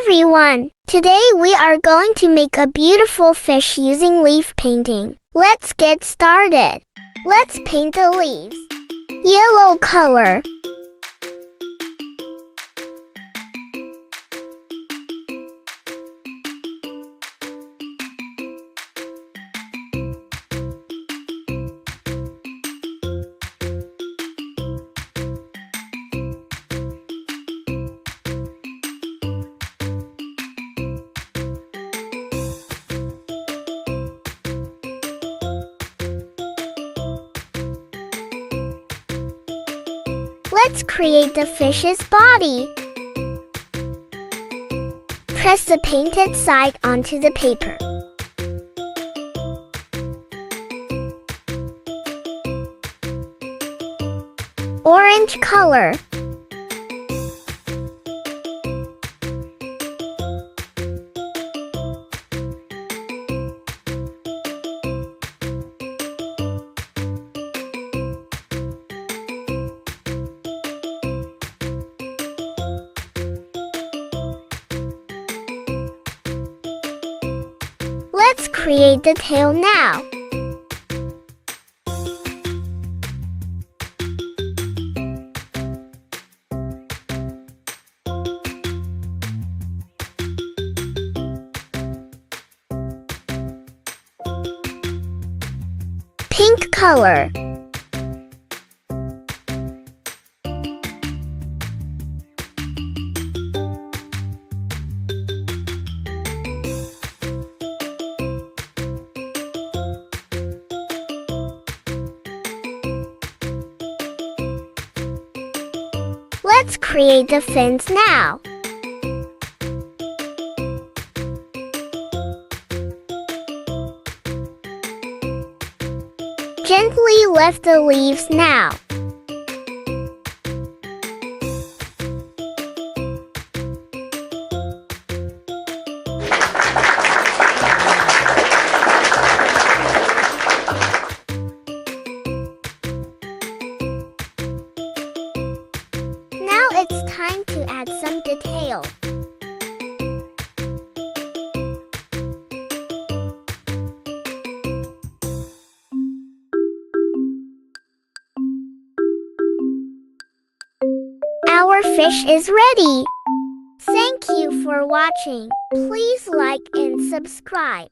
everyone! Today we are going to make a beautiful fish using leaf painting. Let's get started. Let's paint the leaves. Yellow color. Let's create the fish's body. Press the painted side onto the paper. Orange color. Let's create the tail now. Pink color. Let's create the fins now. Gently lift the leaves now. Now it's time to add some detail. Our fish is ready. Thank you for watching. Please like and subscribe.